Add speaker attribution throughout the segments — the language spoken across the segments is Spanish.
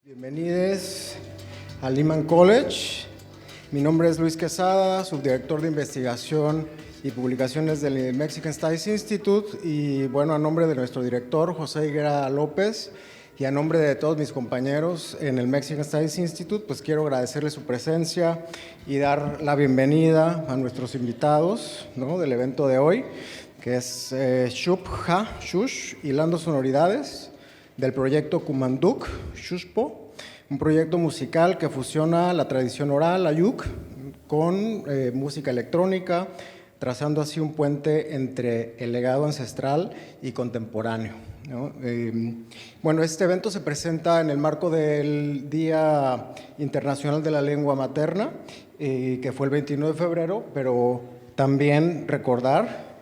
Speaker 1: Bienvenidos a Lehman College. Mi nombre es Luis Quesada, subdirector de investigación y publicaciones del Mexican Studies Institute, y bueno, a nombre de nuestro director José Higuera López y a nombre de todos mis compañeros en el Mexican Studies Institute, pues quiero agradecerles su presencia y dar la bienvenida a nuestros invitados, ¿no?, del evento de hoy, que es Shubha Shush, Hilando Sonoridades, del proyecto Kumanduk Shushpo, un proyecto musical que fusiona la tradición oral, ayuk, con música electrónica, trazando así un puente entre el legado ancestral y contemporáneo, ¿no? Bueno, este evento se presenta en el marco del Día Internacional de la Lengua Materna, que fue el 21 de febrero, pero también recordar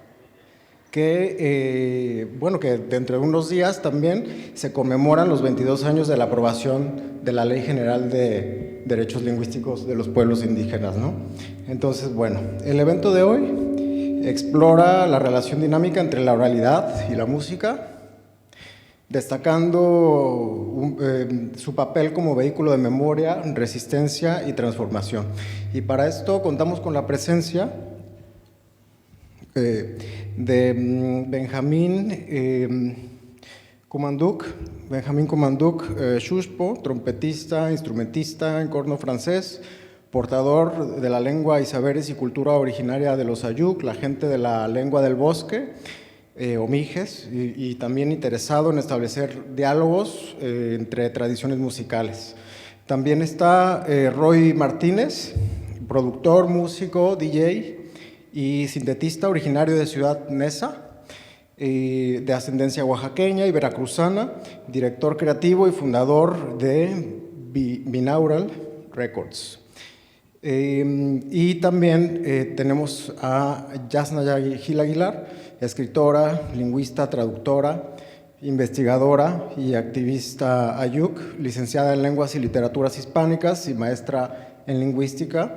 Speaker 1: que, que dentro de unos días también se conmemoran los 22 años de la aprobación de la Ley General de Derechos Lingüísticos de los Pueblos Indígenas, ¿no? Entonces, bueno, el evento de hoy explora la relación dinámica entre la oralidad y la música, destacando su papel como vehículo de memoria, resistencia y transformación. Y para esto contamos con la presencia de Benjamín Kumanduk Shushpo, trompetista, instrumentista en corno francés, portador de la lengua y saberes y cultura originaria de los Ayuk, la gente de la lengua del bosque, o Mijes, y también interesado en establecer diálogos entre tradiciones musicales. También está Roy Martínez, productor, músico, DJ y sintetista originario de Ciudad Neza, de ascendencia oaxaqueña y veracruzana, director creativo y fundador de Binaural Records. Y también tenemos a Yasnaya Gil Aguilar, escritora, lingüista, traductora, investigadora y activista ayuk, licenciada en Lenguas y Literaturas Hispánicas y maestra en Lingüística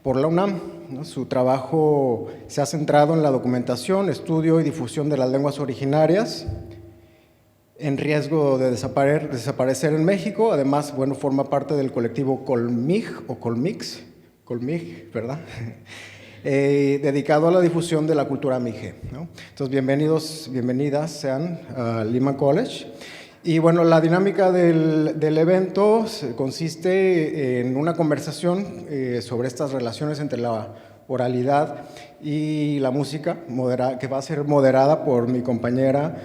Speaker 1: por la UNAM, ¿no? Su trabajo se ha centrado en la documentación, estudio y difusión de las lenguas originarias en riesgo de desaparecer en México. Además, bueno, forma parte del colectivo Colmig o Colmix, ¿verdad? Dedicado a la difusión de la cultura mije, ¿no? Entonces, bienvenidas sean a Lehman College. Y bueno, la dinámica del evento consiste en una conversación sobre estas relaciones entre la oralidad y la música, que va a ser moderada por mi compañera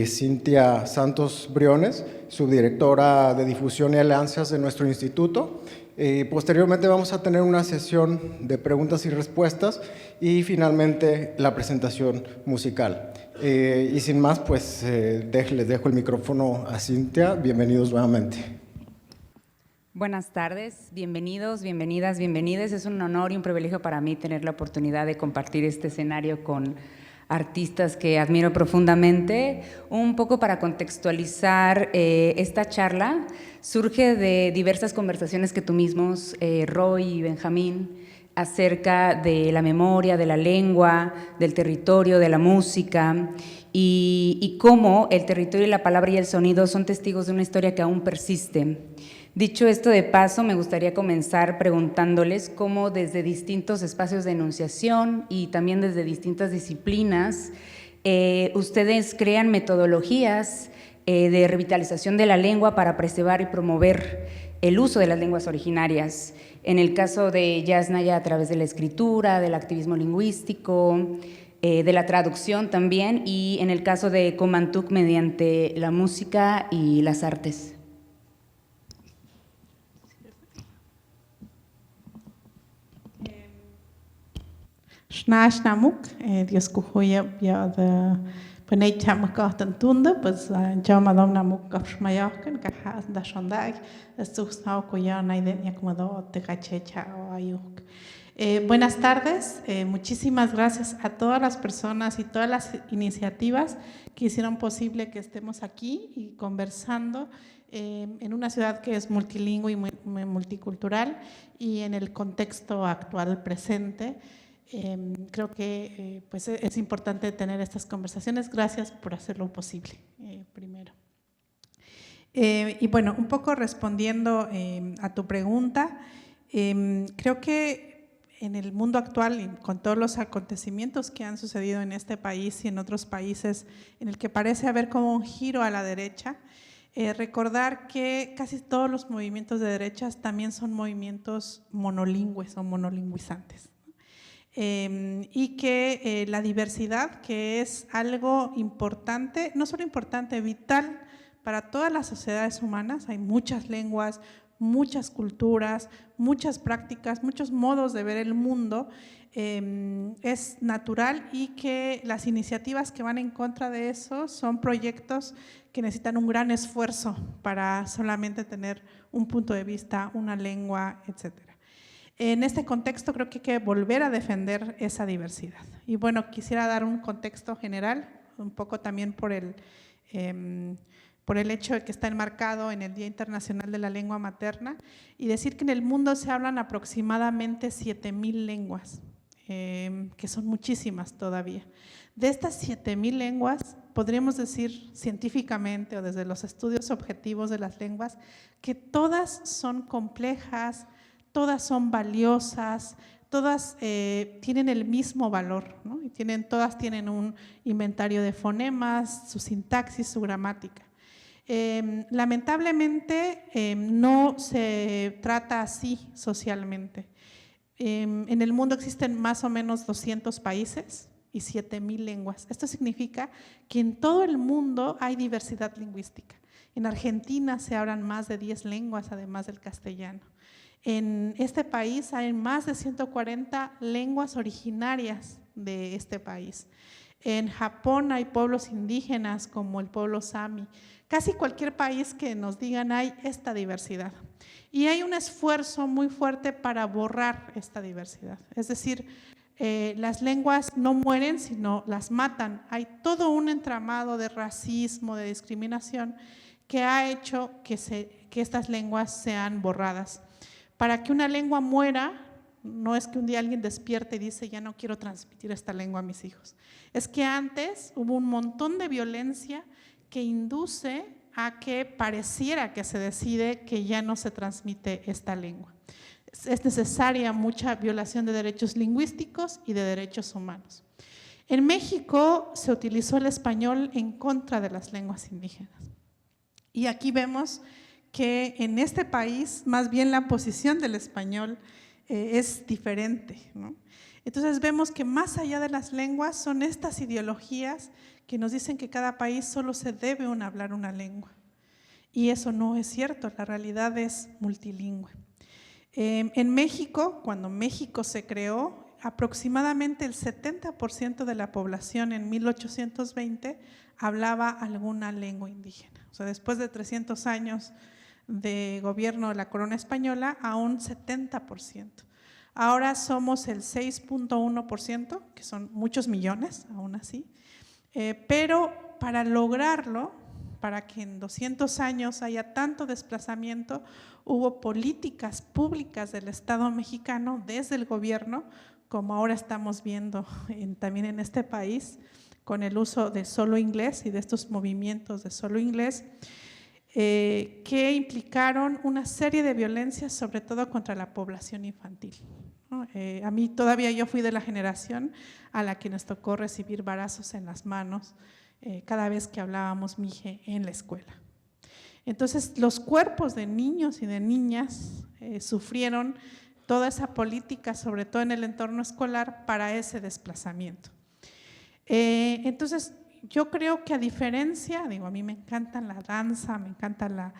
Speaker 1: Cintia Santos Briones, subdirectora de difusión y alianzas de nuestro instituto. Posteriormente vamos a tener una sesión de preguntas y respuestas y finalmente la presentación musical. Y sin más, pues les dejo el micrófono a Cintia. Bienvenidos nuevamente.
Speaker 2: Buenas tardes, bienvenidos, bienvenidas, bienvenides. Es un honor y un privilegio para mí tener la oportunidad de compartir este escenario con artistas que admiro profundamente. Un poco para contextualizar, esta charla surge de diversas conversaciones que tú mismos, Roy y Benjamín, acerca de la memoria, de la lengua, del territorio, de la música y cómo el territorio y la palabra y el sonido son testigos de una historia que aún persiste. Dicho esto de paso, me gustaría comenzar preguntándoles cómo desde distintos espacios de enunciación y también desde distintas disciplinas, ustedes crean metodologías de revitalización de la lengua para preservar y promover el uso de las lenguas originarias. En el caso de Yasnaya, a través de la escritura, del activismo lingüístico, de la traducción también, y en el caso de Kumanduk, mediante la música y las artes.
Speaker 3: Shnash Namuk, Dios cujoya ya de Penay Chamakatan Tunda, pues ya Madame Namuk Kafshmayakan, Kajas da Shandag, Estuxnao Koya Naiden Yakmado, Tecachecha o Ayuk. Buenas tardes, muchísimas gracias a todas las personas y todas las iniciativas que hicieron posible que estemos aquí y conversando en una ciudad que es multilingüe y muy multicultural y en el contexto actual presente. Creo que pues es importante tener estas conversaciones. Gracias por hacerlo posible, primero. Y bueno, un poco respondiendo a tu pregunta, creo que en el mundo actual y con todos los acontecimientos que han sucedido en este país y en otros países en el que parece haber como un giro a la derecha, recordar que casi todos los movimientos de derechas también son movimientos monolingües o monolingüizantes. Y que la diversidad, que es algo importante, no solo importante, vital para todas las sociedades humanas, hay muchas lenguas, muchas culturas, muchas prácticas, muchos modos de ver el mundo, es natural y que las iniciativas que van en contra de eso son proyectos que necesitan un gran esfuerzo para solamente tener un punto de vista, una lengua, etcétera. En este contexto creo que hay que volver a defender esa diversidad. Y bueno, quisiera dar un contexto general, un poco también por el hecho de que está enmarcado en el Día Internacional de la Lengua Materna, y decir que en el mundo se hablan aproximadamente 7,000 lenguas, que son muchísimas todavía. De estas 7,000 lenguas, podríamos decir científicamente o desde los estudios objetivos de las lenguas, que todas son complejas, todas son valiosas, todas tienen el mismo valor, ¿no? Y todas tienen un inventario de fonemas, su sintaxis, su gramática. Lamentablemente no se trata así socialmente. En el mundo existen más o menos 200 países y 7,000 lenguas. Esto significa que en todo el mundo hay diversidad lingüística. En Argentina se hablan más de 10 lenguas, además del castellano. En este país hay más de 140 lenguas originarias de este país. En Japón hay pueblos indígenas como el pueblo Sami. Casi cualquier país que nos digan hay esta diversidad. Y hay un esfuerzo muy fuerte para borrar esta diversidad. Es decir, las lenguas no mueren, sino las matan. Hay todo un entramado de racismo, de discriminación, que ha hecho que estas lenguas sean borradas. Para que una lengua muera, no es que un día alguien despierte y dice ya no quiero transmitir esta lengua a mis hijos. Es que antes hubo un montón de violencia que induce a que pareciera que se decide que ya no se transmite esta lengua. Es necesaria mucha violación de derechos lingüísticos y de derechos humanos. En México se utilizó el español en contra de las lenguas indígenas. Y aquí vemos que en este país más bien la posición del español es diferente, ¿no? Entonces vemos que más allá de las lenguas son estas ideologías que nos dicen que cada país solo se debe hablar una lengua. Y eso no es cierto, la realidad es multilingüe. En México, cuando México se creó, aproximadamente el 70% de la población en 1820 hablaba alguna lengua indígena. O sea, después de 300 años de gobierno de la corona española, a un 70%. Ahora somos el 6.1%, que son muchos millones, aún así, pero para lograrlo, para que en 200 años haya tanto desplazamiento, hubo políticas públicas del Estado mexicano, desde el gobierno, como ahora estamos viendo también en este país, con el uso de solo inglés y de estos movimientos de solo inglés, que implicaron una serie de violencias, sobre todo contra la población infantil, ¿no? A mí todavía yo fui de la generación a la que nos tocó recibir varazos en las manos cada vez que hablábamos mije en la escuela. Entonces los cuerpos de niños y de niñas sufrieron toda esa política, sobre todo en el entorno escolar, para ese desplazamiento. Entonces yo creo que a diferencia, a mí me encanta la danza, me encantan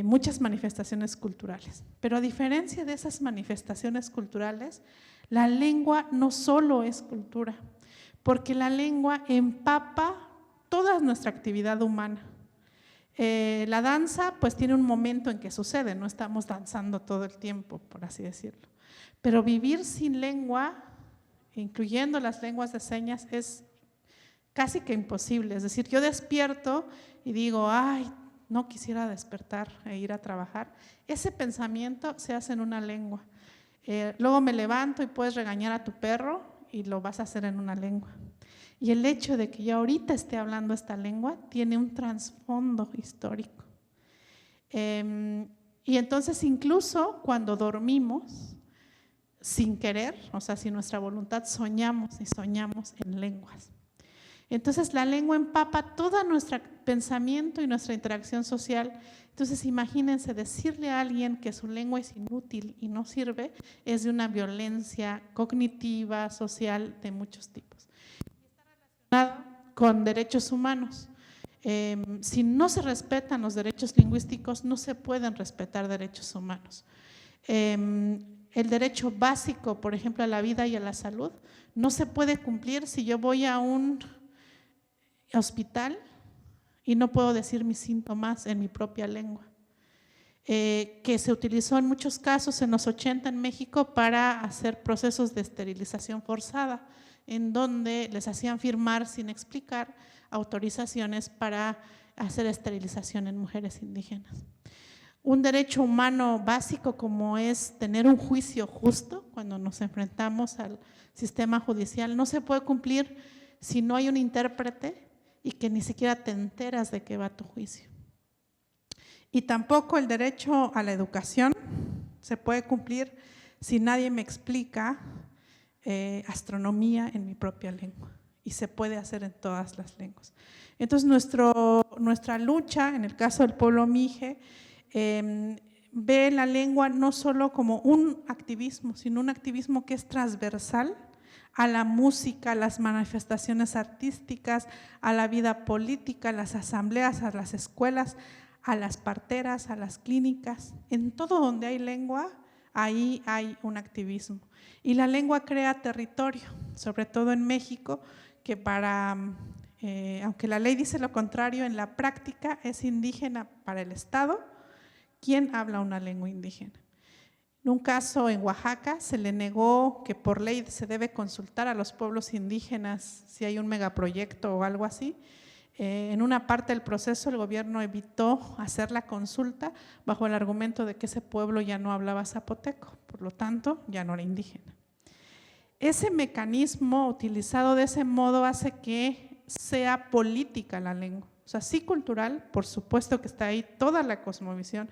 Speaker 3: muchas manifestaciones culturales, pero a diferencia de esas manifestaciones culturales, la lengua no solo es cultura, porque la lengua empapa toda nuestra actividad humana. La danza pues tiene un momento en que sucede, no estamos danzando todo el tiempo, por así decirlo, pero vivir sin lengua, incluyendo las lenguas de señas, es casi que imposible. Es decir, yo despierto y digo, ay, no quisiera despertar e ir a trabajar. Ese pensamiento se hace en una lengua. Luego me levanto y puedes regañar a tu perro y lo vas a hacer en una lengua. Y el hecho de que yo ahorita esté hablando esta lengua tiene un trasfondo histórico. Y entonces incluso cuando dormimos, sin querer, o sea, sin nuestra voluntad, soñamos y soñamos en lenguas. Entonces la lengua empapa todo nuestro pensamiento y nuestra interacción social. Entonces imagínense, decirle a alguien que su lengua es inútil y no sirve, es de una violencia cognitiva, social, de muchos tipos. Y está relacionado con derechos humanos. Si no se respetan los derechos lingüísticos, no se pueden respetar derechos humanos. El derecho básico, por ejemplo, a la vida y a la salud, no se puede cumplir si yo voy a un hospital y no puedo decir mis síntomas en mi propia lengua, que se utilizó en muchos casos en los 80 en México para hacer procesos de esterilización forzada, en donde les hacían firmar sin explicar autorizaciones para hacer esterilización en mujeres indígenas. Un derecho humano básico como es tener un juicio justo cuando nos enfrentamos al sistema judicial no se puede cumplir si no hay un intérprete y que ni siquiera te enteras de qué va tu juicio. Y tampoco el derecho a la educación se puede cumplir si nadie me explica astronomía en mi propia lengua, y se puede hacer en todas las lenguas. Entonces nuestra lucha, en el caso del pueblo Mije, ve la lengua no solo como un activismo, sino un activismo que es transversal a la música, a las manifestaciones artísticas, a la vida política, a las asambleas, a las escuelas, a las parteras, a las clínicas. En todo donde hay lengua, ahí hay un activismo. Y la lengua crea territorio, sobre todo en México, que aunque la ley dice lo contrario, en la práctica es indígena para el Estado quien habla una lengua indígena. En un caso en Oaxaca se le negó que por ley se debe consultar a los pueblos indígenas si hay un megaproyecto o algo así. En una parte del proceso el gobierno evitó hacer la consulta bajo el argumento de que ese pueblo ya no hablaba zapoteco, por lo tanto ya no era indígena. Ese mecanismo utilizado de ese modo hace que sea política la lengua, o sea, sí cultural, por supuesto que está ahí toda la cosmovisión,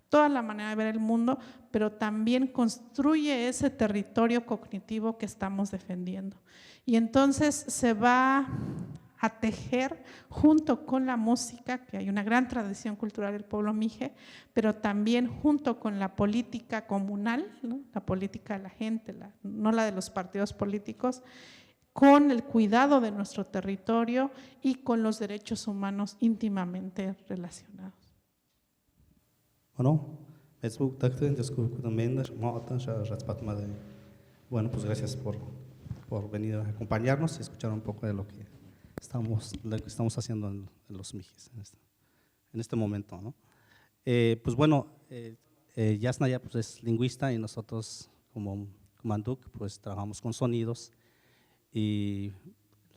Speaker 3: toda la manera de ver el mundo, pero también construye ese territorio cognitivo que estamos defendiendo. Y entonces se va a tejer junto con la música, que hay una gran tradición cultural del pueblo Mije, pero también junto con la política comunal, ¿no? La política de la gente, no la de los partidos políticos, con el cuidado de nuestro territorio y con los derechos humanos íntimamente relacionados.
Speaker 4: Bueno, pues gracias por venir a acompañarnos y escuchar un poco de lo que estamos haciendo en los Mijes en este momento, ¿no? Pues bueno, Yasnaya pues es lingüista y nosotros como Manduc pues trabajamos con sonidos y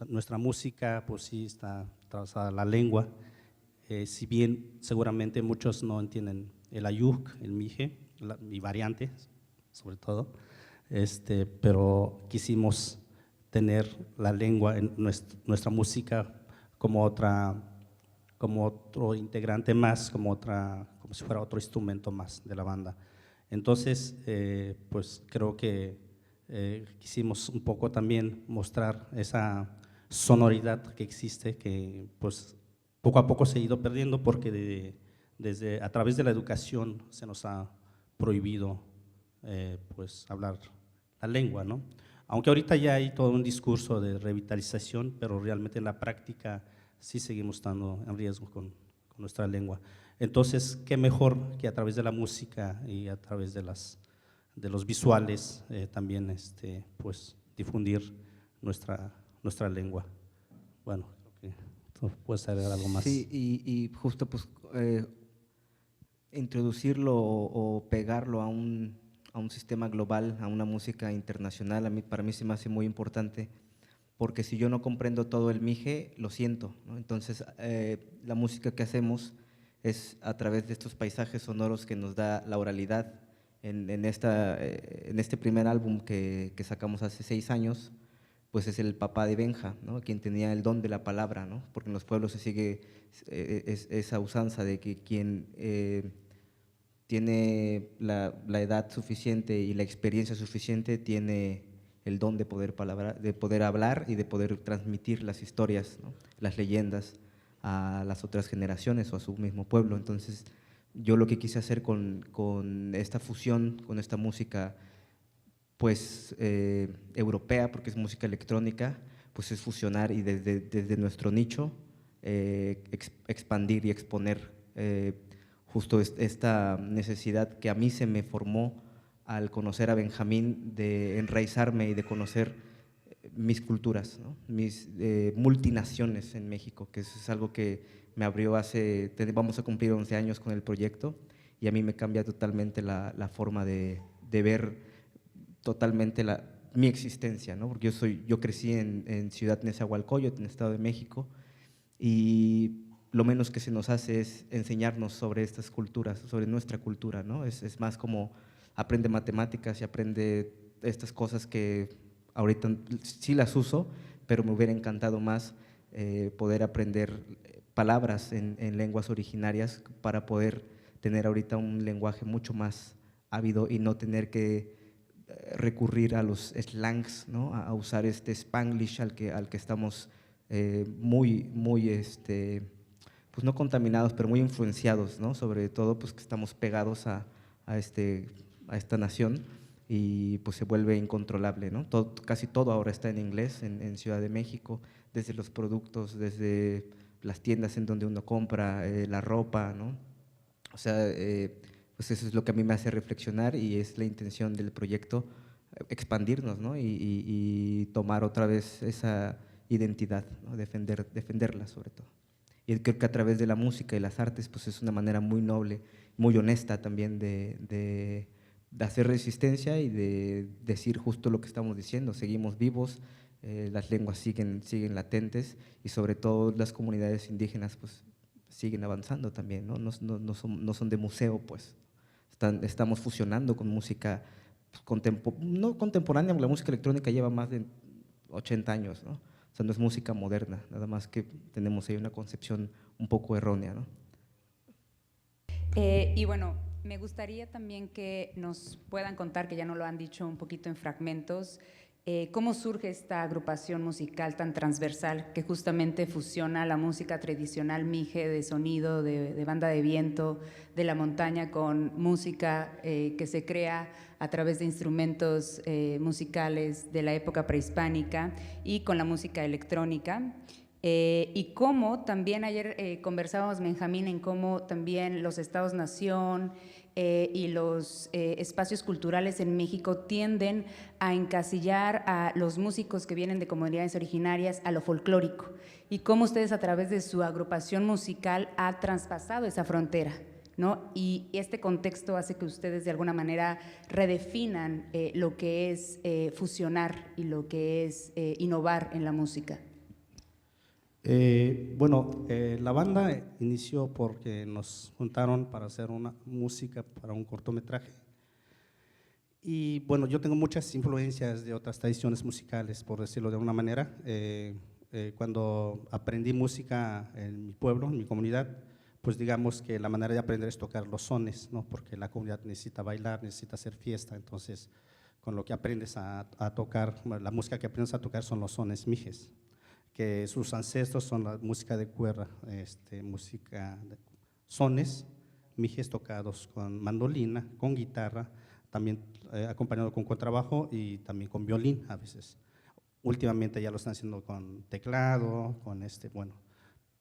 Speaker 4: nuestra música pues sí está trazada a la lengua, si bien seguramente muchos no entienden el ayuk, el mije, mi variante sobre todo, pero quisimos tener la lengua en nuestra música como otro integrante más, como si fuera otro instrumento más de la banda. Entonces, pues creo que quisimos un poco también mostrar esa sonoridad que existe, que pues poco a poco se ha ido perdiendo porque a través de la educación se nos ha prohibido pues hablar la lengua, ¿no? Aunque ahorita ya hay todo un discurso de revitalización, pero realmente en la práctica sí seguimos estando en riesgo con nuestra lengua. Entonces, qué mejor que a través de la música y a través de los visuales también pues difundir nuestra lengua. Bueno, creo que tú puedes agregar algo más.
Speaker 5: Sí, y justo pues introducirlo o pegarlo a un sistema global, a una música internacional, para mí se me hace muy importante, porque si yo no comprendo todo el Mije, lo siento, ¿no? Entonces, la música que hacemos es a través de estos paisajes sonoros que nos da la oralidad. En este primer álbum que sacamos hace 6 años, pues es el papá de Benja, ¿no? Quien tenía el don de la palabra, ¿no? Porque en los pueblos se sigue esa usanza de que quien tiene la edad suficiente y la experiencia suficiente, tiene el don de poder hablar y de poder transmitir las historias, ¿no? Las leyendas a las otras generaciones o a su mismo pueblo. Entonces, yo lo que quise hacer con esta fusión, con esta música pues europea, porque es música electrónica, pues es fusionar y desde nuestro nicho expandir y exponer justo esta necesidad que a mí se me formó al conocer a Benjamín, de enraizarme y de conocer mis culturas, ¿no? Mis multinaciones en México, que eso es algo que me abrió vamos a cumplir 11 años con el proyecto, y a mí me cambia totalmente la forma de ver totalmente mi existencia, ¿no? Porque yo crecí en Ciudad Nezahualcóyotl, en el Estado de México, y lo menos que se nos hace es enseñarnos sobre estas culturas, sobre nuestra cultura, ¿no? Es más como aprende matemáticas y aprende estas cosas que ahorita sí las uso, pero me hubiera encantado más poder aprender palabras en lenguas originarias para poder tener ahorita un lenguaje mucho más ávido y no tener que recurrir a los slangs, ¿no? A usar este Spanglish al que estamos muy pues no contaminados, pero muy influenciados, ¿no? Sobre todo pues que estamos pegados a esta nación, y pues se vuelve incontrolable, ¿no? Casi todo ahora está en inglés en Ciudad de México, desde los productos, desde las tiendas en donde uno compra la ropa, ¿no? O sea, pues eso es lo que a mí me hace reflexionar, y es la intención del proyecto, expandirnos, ¿no? Y tomar otra vez esa identidad, ¿no? Defenderla sobre todo. Y creo que a través de la música y las artes pues es una manera muy noble, muy honesta también de hacer resistencia y de decir justo lo que estamos diciendo. Seguimos vivos, las lenguas siguen latentes, y sobre todo las comunidades indígenas pues siguen avanzando también, ¿no? No son de museo, pues. Estamos fusionando con música no contemporánea, la música electrónica lleva más de 80 años, ¿no? O sea, no es música moderna, nada más que tenemos ahí una concepción un poco errónea, ¿no?
Speaker 2: Y bueno, me gustaría también que nos puedan contar, que ya no lo han dicho un poquito en fragmentos, cómo surge esta agrupación musical tan transversal que justamente fusiona la música tradicional mije de sonido, de banda de viento, de la montaña, con música que se crea a través de instrumentos musicales de la época prehispánica y con la música electrónica. Y cómo también ayer conversábamos, Benjamín, en cómo también los estados-nación y los espacios culturales en México tienden a encasillar a los músicos que vienen de comunidades originarias a lo folclórico, y cómo ustedes a través de su agrupación musical ha traspasado esa frontera, ¿no? Y este contexto hace que ustedes de alguna manera redefinan lo que es fusionar y lo que es innovar en la música.
Speaker 4: La banda inició porque nos juntaron para hacer una música para un cortometraje. Y bueno, yo tengo muchas influencias de otras tradiciones musicales, por decirlo de alguna manera. Cuando aprendí música en mi pueblo, en mi comunidad, pues digamos que la manera de aprender es tocar los sones, ¿no? Porque la comunidad necesita bailar, necesita hacer fiesta. Entonces, con lo que aprendes a tocar, la música que aprendes a tocar son los sones mijes, que sus ancestros son la música de cuerda, sones mijes tocados con mandolina, con guitarra, también acompañado con contrabajo y también con violín a veces. Últimamente ya lo están haciendo con teclado,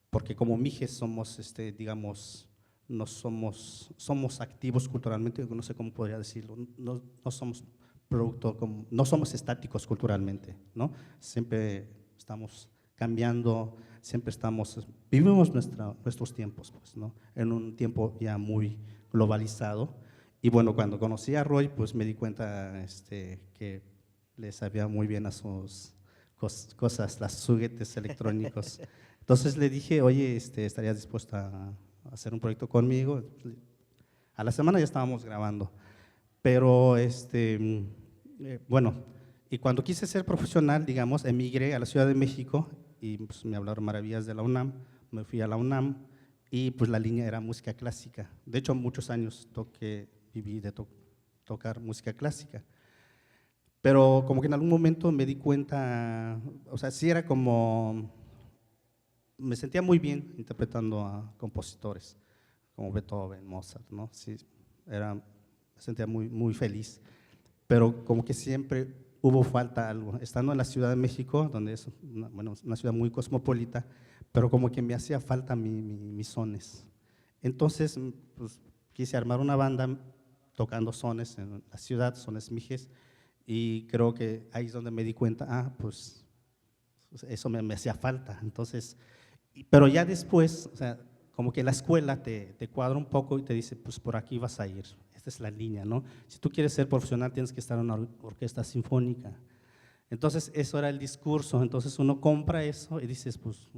Speaker 4: porque como mijes somos, digamos, no somos activos culturalmente, no sé cómo podría decirlo, no somos producto, no somos estáticos culturalmente, ¿no? Siempre estamos cambiando, vivimos nuestros tiempos, pues, ¿no? En un tiempo ya muy globalizado. Y bueno, cuando conocí a Roy, pues me di cuenta que le sabía muy bien a sus cosas, los juguetes electrónicos. Entonces le dije, oye, ¿estarías dispuesta a hacer un proyecto conmigo? A la semana ya estábamos grabando, pero y cuando quise ser profesional, digamos, emigré a la Ciudad de México y pues, me hablaron maravillas de la UNAM, me fui a la UNAM y pues la línea era música clásica. De hecho, muchos años viví de tocar música clásica. Pero como que en algún momento me di cuenta, o sea, sí era como, me sentía muy bien interpretando a compositores como Beethoven, Mozart, ¿no? Sí, me sentía muy, muy feliz. Pero como que siempre hubo falta algo. Estando en la Ciudad de México, donde es una ciudad muy cosmopolita, pero como que me hacía falta mis sones. Entonces, pues, quise armar una banda tocando sones en la ciudad, sones mijes, y creo que ahí es donde me di cuenta, pues eso me hacía falta. Entonces, pero ya después, o sea, como que la escuela te cuadra un poco y te dice, pues por aquí vas a ir, esta es la línea, ¿no? Si tú quieres ser profesional tienes que estar en una orquesta sinfónica. Entonces, eso era el discurso. Entonces, uno compra eso y dices, pues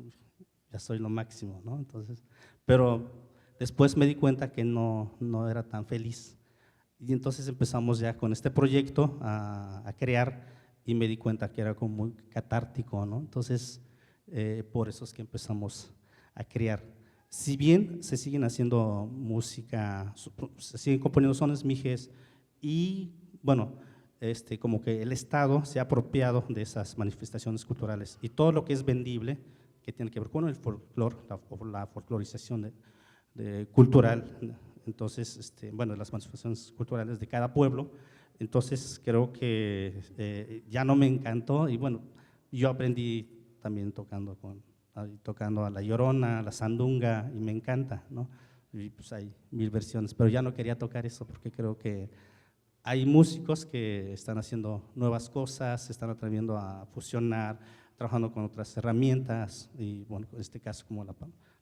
Speaker 4: ya soy lo máximo, ¿no? Entonces, pero después me di cuenta que no era tan feliz. Y entonces empezamos ya con este proyecto a crear y me di cuenta que era como muy catártico, ¿no? Entonces, por eso es que empezamos a crear. Si bien se siguen haciendo música, se siguen componiendo sones mijes y, bueno, como que el Estado se ha apropiado de esas manifestaciones culturales y todo lo que es vendible, que tiene que ver con el folclore, la folclorización cultural, entonces, bueno, las manifestaciones culturales de cada pueblo. Entonces, creo que ya no me encantó y bueno, yo aprendí también tocando a La Llorona, a la Sandunga y me encanta, ¿no? Y pues hay 1000 versiones, pero ya no quería tocar eso porque creo que hay músicos que están haciendo nuevas cosas, se están atreviendo a fusionar, trabajando con otras herramientas y bueno, en este caso como la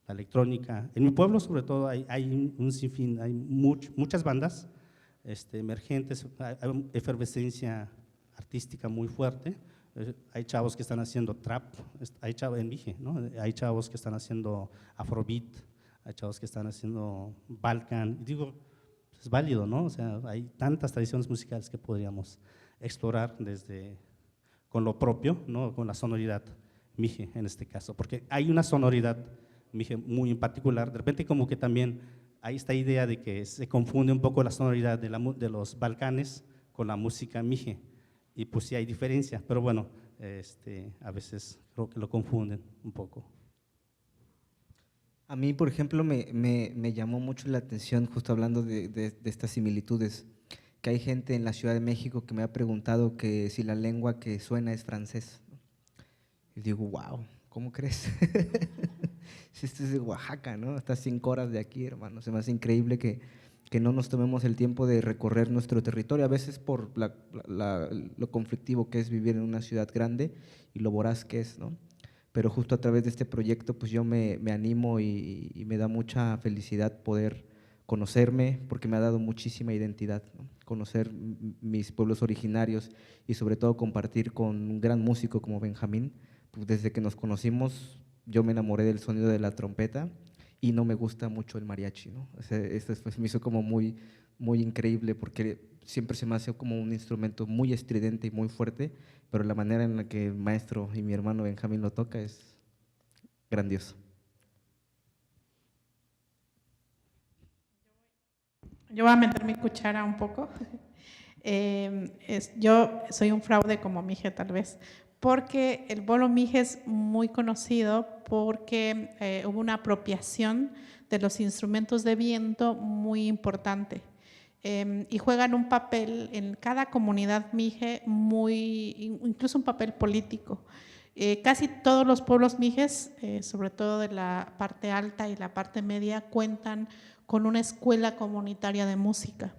Speaker 4: electrónica. En mi pueblo sobre todo hay un sinfín, hay muchas bandas emergentes, hay efervescencia artística muy fuerte. Hay chavos que están haciendo trap, hay chavos en Mije, ¿no? Hay chavos que están haciendo afrobeat, hay chavos que están haciendo balkan. Y digo, es válido, ¿no? O sea, hay tantas tradiciones musicales que podríamos explorar con lo propio, ¿no? Con la sonoridad Mije en este caso, porque hay una sonoridad Mije muy en particular. De repente como que también hay esta idea de que se confunde un poco la sonoridad de los Balcanes con la música Mije, y pues sí hay diferencia, pero bueno, a veces creo que lo confunden un poco.
Speaker 5: A mí, por ejemplo, me llamó mucho la atención, justo hablando de estas similitudes, que hay gente en la Ciudad de México que me ha preguntado que si la lengua que suena es francés. Y digo, wow, ¿cómo crees? Si esto es de Oaxaca, ¿no? Está a 5 horas de aquí, hermano. Se me hace increíble que no nos tomemos el tiempo de recorrer nuestro territorio, a veces por lo conflictivo que es vivir en una ciudad grande y lo voraz que es, ¿no? Pero justo a través de este proyecto pues yo me animo y me da mucha felicidad poder conocerme, porque me ha dado muchísima identidad, ¿no? Conocer mis pueblos originarios y sobre todo compartir con un gran músico como Benjamín. Pues desde que nos conocimos yo me enamoré del sonido de la trompeta y no me gusta mucho el mariachi, ¿no? O sea, esto me hizo como muy, muy increíble porque siempre se me hace como un instrumento muy estridente y muy fuerte, pero la manera en la que el maestro y mi hermano Benjamín lo toca es grandioso.
Speaker 3: Yo voy a meter mi cuchara un poco. Yo soy un fraude como Mije tal vez, porque el bolo Mije es muy conocido porque hubo una apropiación de los instrumentos de viento muy importante. Y juegan un papel en cada comunidad Mije incluso un papel político. Casi todos los pueblos mijes, sobre todo de la parte alta y la parte media, cuentan con una escuela comunitaria de música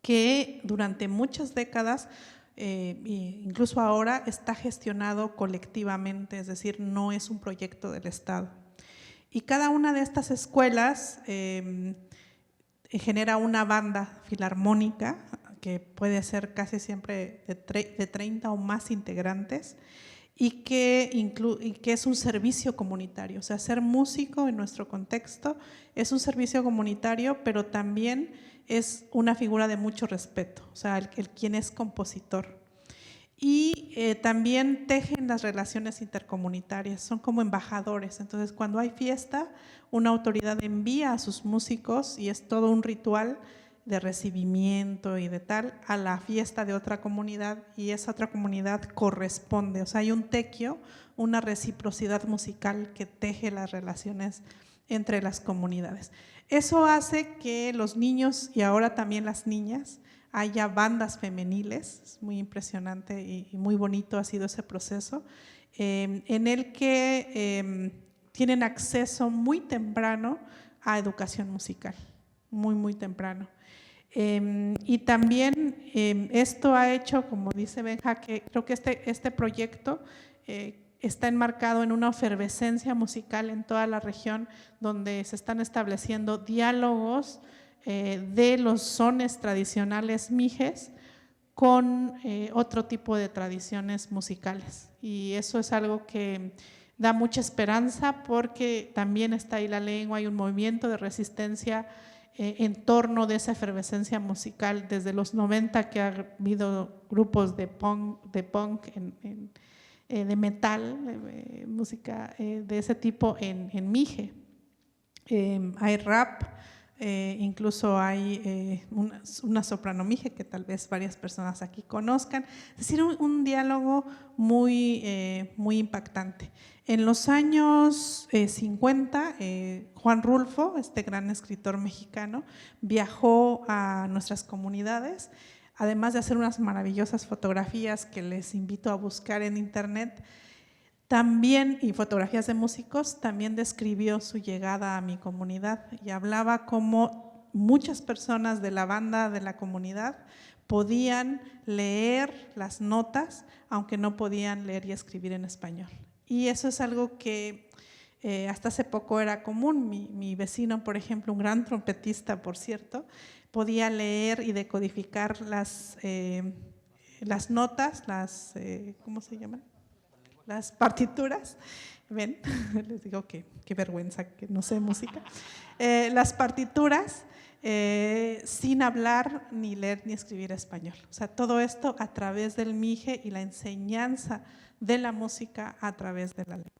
Speaker 3: que durante muchas décadas, incluso ahora, está gestionado colectivamente, es decir, no es un proyecto del Estado. Y cada una de estas escuelas genera una banda filarmónica que puede ser casi siempre de 30 o más integrantes y que es un servicio comunitario. O sea, ser músico en nuestro contexto es un servicio comunitario, pero también es una figura de mucho respeto, o sea, el quien es compositor. Y también tejen las relaciones intercomunitarias, son como embajadores. Entonces, cuando hay fiesta, una autoridad envía a sus músicos y es todo un ritual de recibimiento y de tal a la fiesta de otra comunidad, y esa otra comunidad corresponde. O sea, hay un tequio, una reciprocidad musical que teje las relaciones entre las comunidades. Eso hace que los niños y ahora también las niñas haya bandas femeniles. Es muy impresionante y muy bonito ha sido ese proceso, en el que tienen acceso muy temprano a educación musical, muy temprano. Y también esto ha hecho, como dice Benja, que creo que este proyecto está enmarcado en una efervescencia musical en toda la región, donde se están estableciendo diálogos de los sones tradicionales mijes con otro tipo de tradiciones musicales. Y eso es algo que da mucha esperanza, porque también está ahí la lengua, hay un movimiento de resistencia en torno de esa efervescencia musical desde los 90, que ha habido grupos de punk de metal, música de ese tipo en Mije. Hay rap, incluso hay una soprano Mije que tal vez varias personas aquí conozcan. Es decir, un diálogo muy impactante. En los años 50, Juan Rulfo, este gran escritor mexicano, viajó a nuestras comunidades, además de hacer unas maravillosas fotografías que les invito a buscar en internet, también, y fotografías de músicos, también describió su llegada a mi comunidad y hablaba cómo muchas personas de la banda de la comunidad podían leer las notas, aunque no podían leer y escribir en español. Y eso es algo que hasta hace poco era común. Mi vecino, por ejemplo, un gran trompetista, por cierto, podía leer y decodificar las notas, ¿cómo se llaman? Las partituras. ¿Ven? Les digo que qué vergüenza que no sé música. Las partituras sin hablar ni leer ni escribir español. O sea, todo esto a través del Mije y la enseñanza de la música a través de la lengua.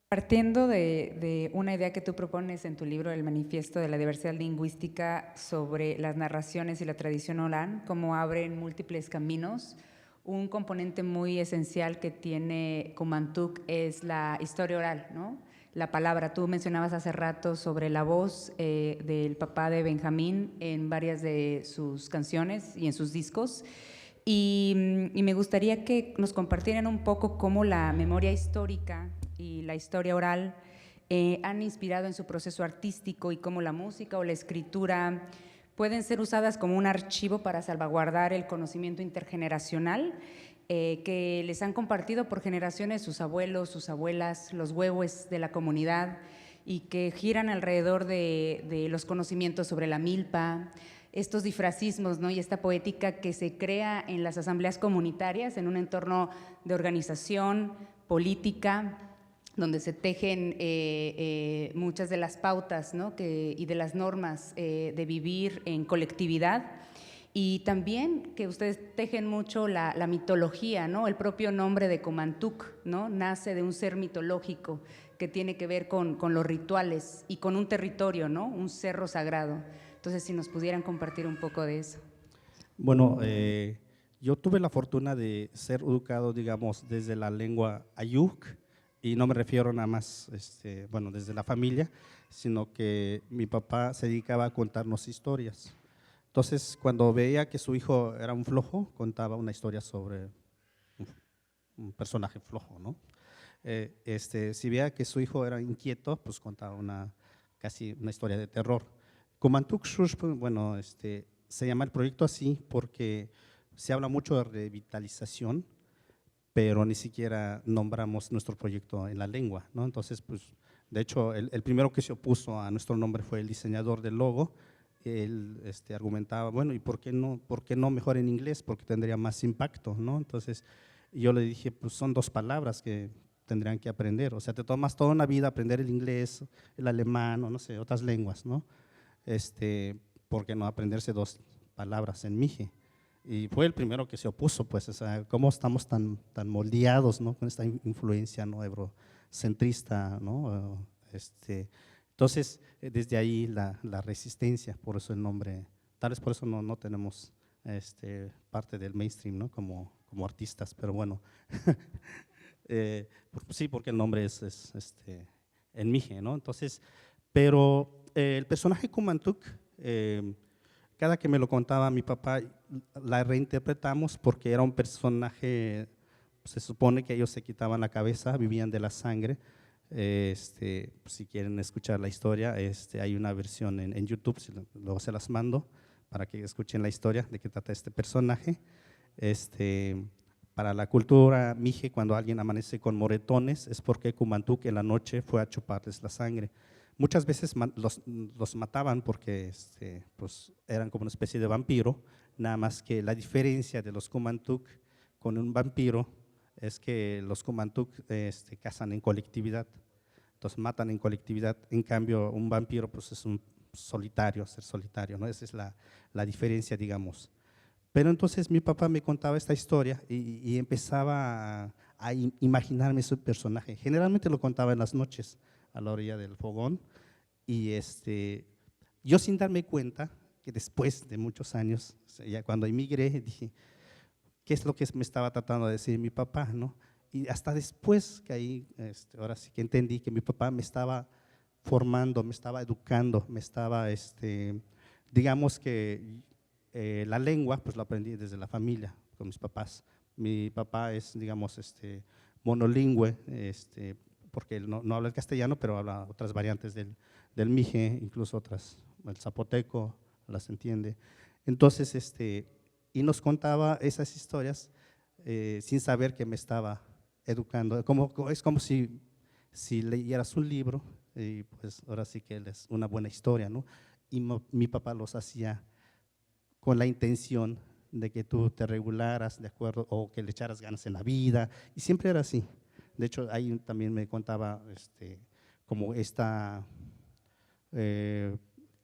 Speaker 2: Partiendo de una idea que tú propones en tu libro, El Manifiesto de la Diversidad Lingüística, sobre las narraciones y la tradición oral, cómo abren múltiples caminos, un componente muy esencial que tiene Kumantuk es la historia oral, ¿no? La palabra. Tú mencionabas hace rato sobre la voz del papá de Benjamín en varias de sus canciones y en sus discos. Y me gustaría que nos compartieran un poco cómo la memoria histórica y la historia oral han inspirado en su proceso artístico, y cómo la música o la escritura pueden ser usadas como un archivo para salvaguardar el conocimiento intergeneracional que les han compartido por generaciones sus abuelos, sus abuelas, los huehues de la comunidad, y que giran alrededor de los conocimientos sobre la milpa, estos disfracismos, ¿no? Y esta poética que se crea en las asambleas comunitarias, en un entorno de organización política, donde se tejen muchas de las pautas, ¿no? y de las normas de vivir en colectividad. Y también que ustedes tejen mucho la mitología, ¿no? El propio nombre de Kumantuk, ¿no? Nace de un ser mitológico que tiene que ver con los rituales y con un territorio, ¿no? Un cerro sagrado. Entonces, si nos pudieran compartir un poco de eso.
Speaker 4: Bueno, yo tuve la fortuna de ser educado, digamos, desde la lengua ayuk, y no me refiero nada más, bueno, desde la familia, sino que mi papá se dedicaba a contarnos historias. Entonces, cuando veía que su hijo era un flojo, contaba una historia sobre un personaje flojo, ¿no? Si veía que su hijo era inquieto, pues contaba casi una historia de terror. Kumantuk Shushp, bueno, se llama el proyecto así porque se habla mucho de revitalización, pero ni siquiera nombramos nuestro proyecto en la lengua, ¿no? Entonces, pues, de hecho, el primero que se opuso a nuestro nombre fue el diseñador del logo. Él argumentaba, bueno, ¿y por qué no mejor en inglés? Porque tendría más impacto, ¿no? Entonces, yo le dije, pues son dos palabras que tendrían que aprender. O sea, te tomas toda una vida aprender el inglés, el alemán, o no sé, otras lenguas, ¿no? ¿por qué no aprenderse 2 palabras en mije? Y fue el primero que se opuso, pues, o sea, cómo estamos tan moldeados, ¿no? Con esta influencia, ¿no? Eurocentrista, ¿no? Entonces, desde ahí la resistencia, por eso el nombre, tal vez por eso no tenemos parte del mainstream, ¿no? Como artistas, pero bueno, sí, porque el nombre es en mije, ¿no? Entonces, pero el personaje Kumantuk, cada que me lo contaba mi papá, la reinterpretamos porque era un personaje, se supone que ellos se quitaban la cabeza, vivían de la sangre. Si quieren escuchar la historia, hay una versión en YouTube, luego se las mando para que escuchen la historia de qué trata este personaje. Para la cultura mije, cuando alguien amanece con moretones es porque Kumantuk en la noche fue a chuparles la sangre. Muchas veces los mataban porque pues eran como una especie de vampiro, nada más que la diferencia de los Kumantuk con un vampiro es que los Kumantuk cazan en colectividad, entonces matan en colectividad, en cambio un vampiro pues es un solitario, ser solitario, ¿no? Esa es la diferencia, digamos. Pero entonces mi papá me contaba esta historia y empezaba a imaginarme su personaje. Generalmente lo contaba en las noches, a la orilla del fogón, y yo sin darme cuenta que después de muchos años, ya cuando emigré, dije, ¿qué es lo que me estaba tratando de decir mi papá, no? Y hasta después que ahí, ahora sí que entendí que mi papá me estaba formando, me estaba educando, me estaba, digamos que la lengua, pues lo aprendí desde la familia, con mis papás. Mi papá es, digamos, monolingüe, porque él no habla el castellano, pero habla otras variantes del mije, incluso otras, el zapoteco, las entiende. Entonces, y nos contaba esas historias sin saber que me estaba educando. Es como si leyeras un libro y pues ahora sí que es una buena historia, ¿no? Y mi papá los hacía con la intención de que tú te regularas de acuerdo o que le echaras ganas en la vida, y siempre era así. De hecho, ahí también me contaba como